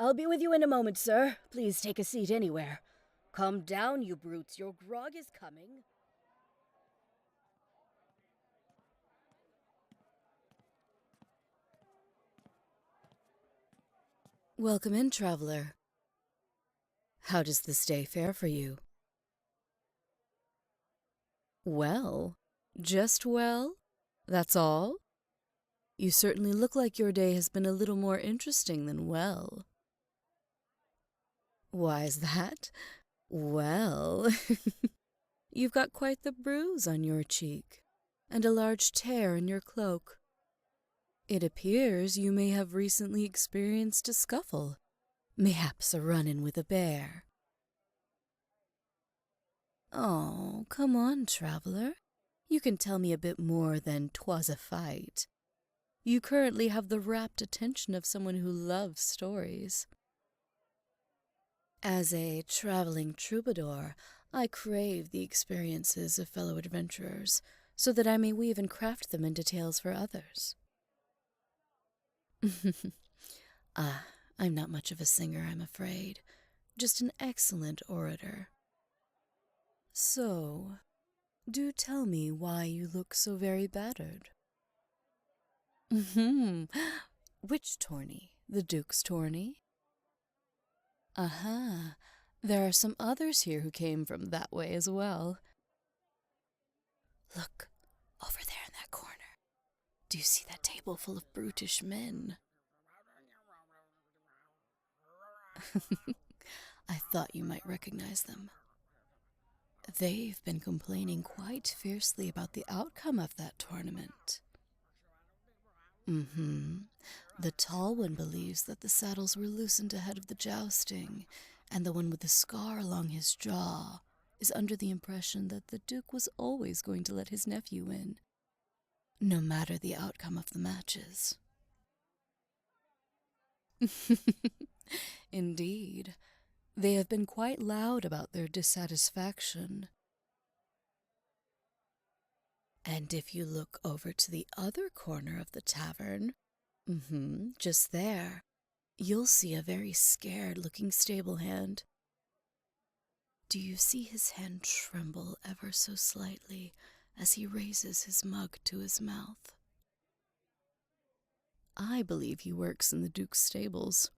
I'll be with you in a moment, sir. Please take a seat anywhere. Calm down, you brutes. Your grog is coming. Welcome in, traveler. How does this day fare for you? Well? Just well? That's all? You certainly look like your day has been a little more interesting than well. Why is that? Well, you've got quite the bruise on your cheek, and a large tear in your cloak. It appears you may have recently experienced a scuffle, mayhaps a run-in with a bear. Oh, come on, traveler. You can tell me a bit more than 'twas a fight. You currently have the rapt attention of someone who loves stories. As a traveling troubadour, I crave the experiences of fellow adventurers, so that I may weave and craft them into tales for others. I'm not much of a singer, I'm afraid. Just an excellent orator. So, do tell me why you look so very battered. Which tourney? The Duke's tourney? Aha, there are some others here who came from that way as well. Look, over there in that corner. Do you see that table full of brutish men? I thought you might recognize them. They've been complaining quite fiercely about the outcome of that tournament. The tall one believes that the saddles were loosened ahead of the jousting, and the one with the scar along his jaw is under the impression that the Duke was always going to let his nephew win, no matter the outcome of the matches. Indeed, they have been quite loud about their dissatisfaction. And if you look over to the other corner of the tavern, just there, you'll see a very scared-looking stable hand. Do you see his hand tremble ever so slightly as he raises his mug to his mouth? I believe he works in the Duke's stables.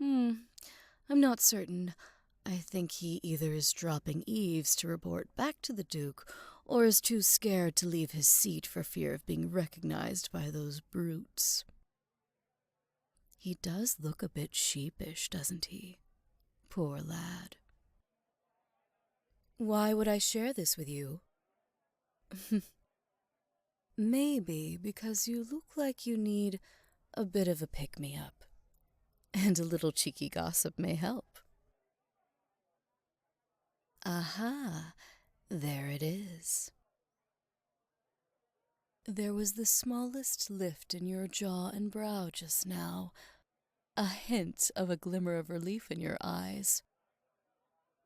I'm not certain. I think he either is dropping eaves to report back to the Duke, or is too scared to leave his seat for fear of being recognized by those brutes. He does look a bit sheepish, doesn't he? Poor lad. Why would I share this with you? Maybe because you look like you need a bit of a pick-me-up, and a little cheeky gossip may help. Aha, there it is. There was the smallest lift in your jaw and brow just now, a hint of a glimmer of relief in your eyes.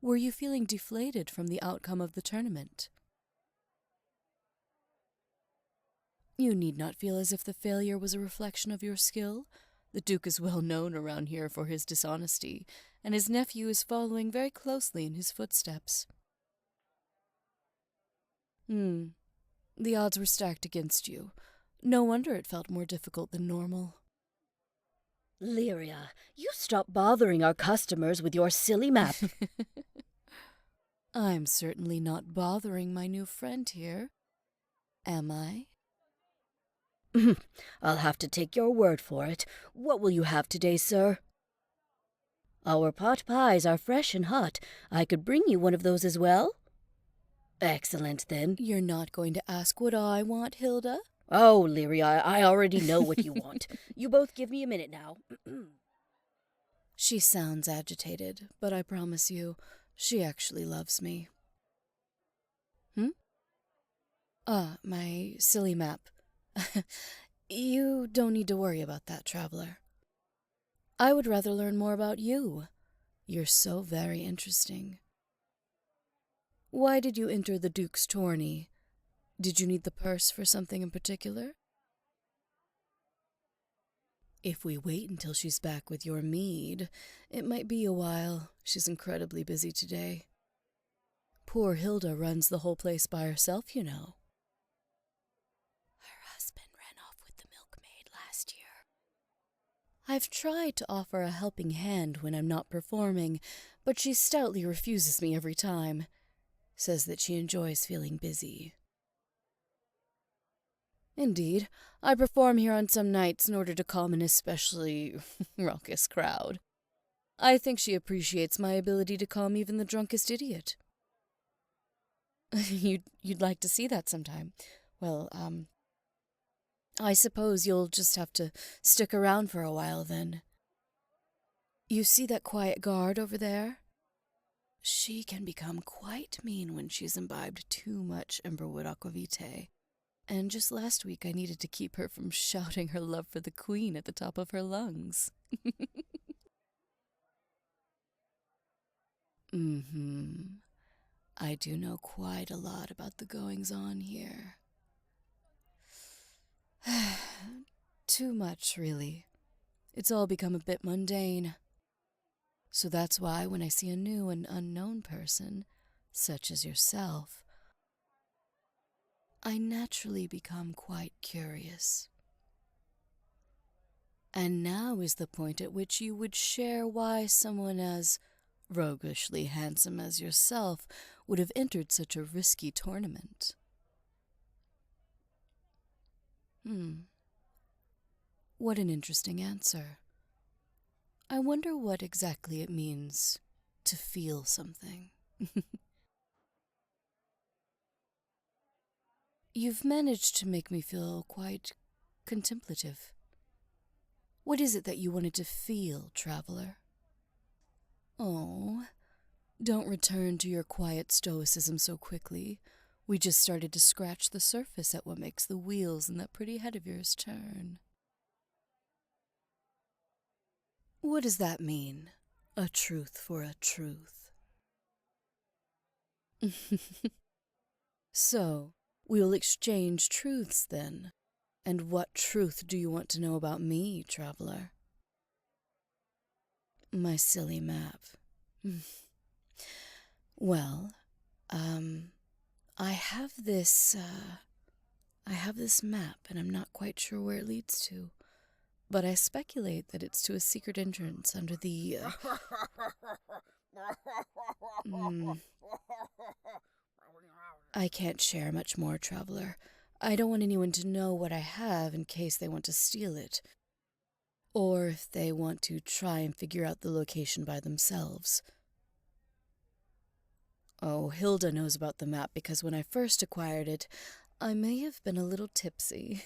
Were you feeling deflated from the outcome of the tournament? You need not feel as if the failure was a reflection of your skill. The Duke is well known around here for his dishonesty, and his nephew is following very closely in his footsteps. The odds were stacked against you. No wonder it felt more difficult than normal. Lyria, you stop bothering our customers with your silly map. I'm certainly not bothering my new friend here. Am I? I'll have to take your word for it. What will you have today, sir? Our pot pies are fresh and hot. I could bring you one of those as well. Excellent, then. You're not going to ask what I want, Hilda? Oh, Lyria, I already know what you want. You both give me a minute now. She sounds agitated, but I promise you, she actually loves me. My silly map. You don't need to worry about that, traveler. I would rather learn more about you. You're so very interesting. Why did you enter the Duke's tourney? Did you need the purse for something in particular? If we wait until she's back with your mead, it might be a while. She's incredibly busy today. Poor Hilda runs the whole place by herself, you know. Her husband ran off with the milkmaid last year. I've tried to offer a helping hand when I'm not performing, but she stoutly refuses me every time. Says that she enjoys feeling busy. Indeed, I perform here on some nights in order to calm an especially raucous crowd. I think she appreciates my ability to calm even the drunkest idiot. You'd like to see that sometime. Well, I suppose you'll just have to stick around for a while then. You see that quiet guard over there? She can become quite mean when she's imbibed too much Emberwood aquavitae. And just last week I needed to keep her from shouting her love for the queen at the top of her lungs. I do know quite a lot about the goings-on here. Too much, really. It's all become a bit mundane. So that's why when I see a new and unknown person, such as yourself, I naturally become quite curious. And now is the point at which you would share why someone as roguishly handsome as yourself would have entered such a risky tournament. What an interesting answer. I wonder what exactly it means to feel something. You've managed to make me feel quite contemplative. What is it that you wanted to feel, traveler? Oh, don't return to your quiet stoicism so quickly. We just started to scratch the surface at what makes the wheels in that pretty head of yours turn. What does that mean? A truth for a truth. So, we'll exchange truths then. And what truth do you want to know about me, traveler? My silly map. Well, I have this map, and I'm not quite sure where it leads to. But I speculate that it's to a secret entrance under the, I can't share much more, traveler. I don't want anyone to know what I have in case they want to steal it. Or if they want to try and figure out the location by themselves. Oh, Hilda knows about the map because when I first acquired it, I may have been a little tipsy.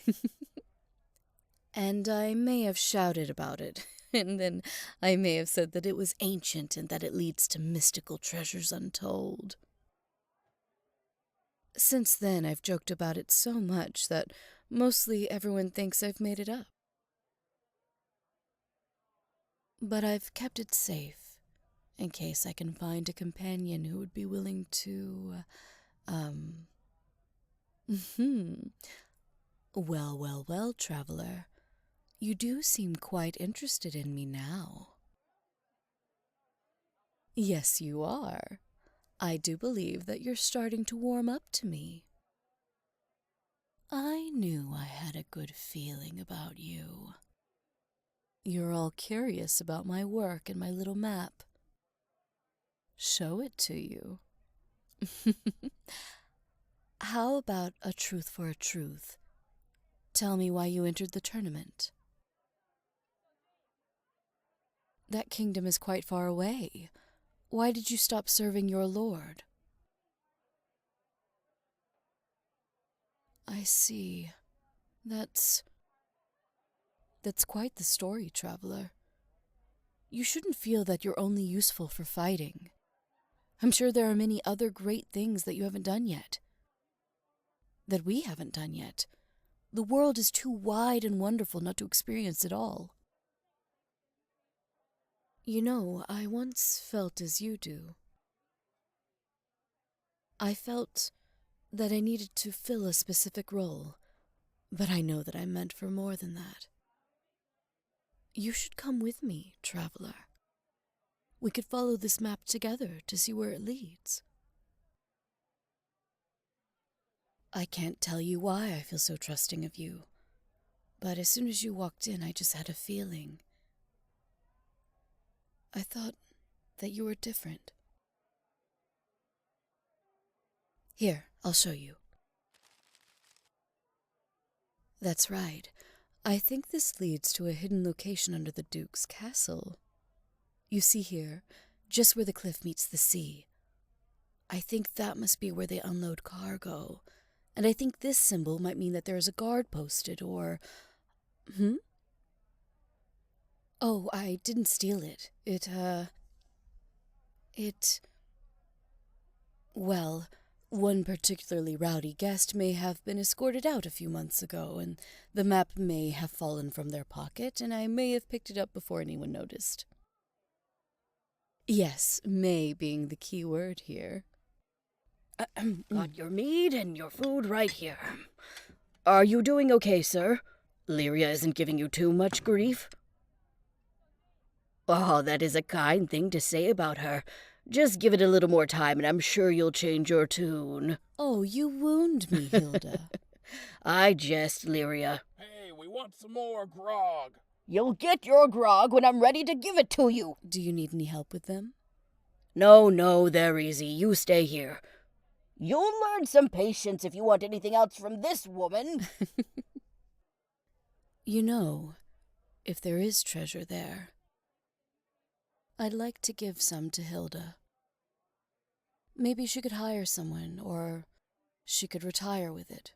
And I may have shouted about it, and then I may have said that it was ancient and that it leads to mystical treasures untold. Since then, I've joked about it so much that mostly everyone thinks I've made it up. But I've kept it safe, in case I can find a companion who would be willing to, Well, traveler. You do seem quite interested in me now. Yes, you are. I do believe that you're starting to warm up to me. I knew I had a good feeling about you. You're all curious about my work and my little map. Show it to you. How about a truth for a truth? Tell me why you entered the tournament. That kingdom is quite far away. Why did you stop serving your lord? I see. That's quite the story, traveler. You shouldn't feel that you're only useful for fighting. I'm sure there are many other great things that you haven't done yet. That we haven't done yet. The world is too wide and wonderful not to experience it all. You know, I once felt as you do. I felt that I needed to fill a specific role, but I know that I'm meant for more than that. You should come with me, traveler. We could follow this map together to see where it leads. I can't tell you why I feel so trusting of you, but as soon as you walked in, I just had a feeling. I thought that you were different. Here, I'll show you. That's right. I think this leads to a hidden location under the Duke's castle. You see here, just where the cliff meets the sea. I think that must be where they unload cargo. And I think this symbol might mean that there is a guard posted, or... Oh, I didn't steal it. Well, one particularly rowdy guest may have been escorted out a few months ago, and the map may have fallen from their pocket, and I may have picked it up before anyone noticed. Yes, may being the key word here. Got your meat and your food right here. Are you doing okay, sir? Lyria isn't giving you too much grief? Oh, that is a kind thing to say about her. Just give it a little more time and I'm sure you'll change your tune. Oh, you wound me, Hilda. I jest, Lyria. Hey, we want some more grog. You'll get your grog when I'm ready to give it to you. Do you need any help with them? No, they're easy. You stay here. You'll learn some patience if you want anything else from this woman. You know, if there is treasure there, I'd like to give some to Hilda. Maybe she could hire someone, or she could retire with it.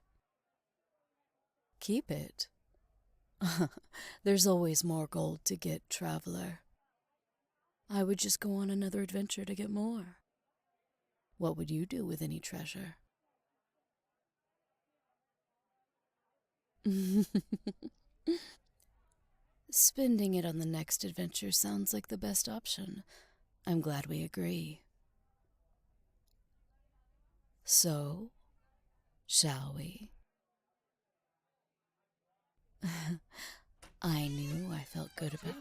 Keep it. There's always more gold to get, traveler. I would just go on another adventure to get more. What would you do with any treasure? Spending it on the next adventure sounds like the best option. I'm glad we agree. So, shall we? I knew I felt good about...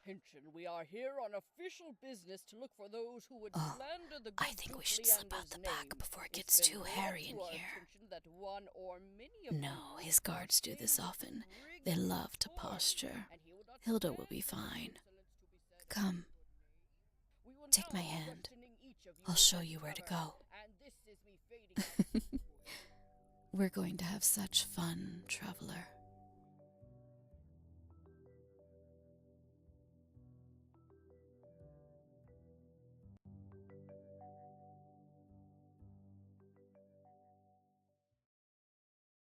Attention, we are here on official business to look for those who would slander the I think we should slip out the back before it gets too hairy in here. No, his guards do this often. They love to posture. Hilda will be fine. Come. Take my hand. I'll show you where to go. We're going to have such fun, traveler.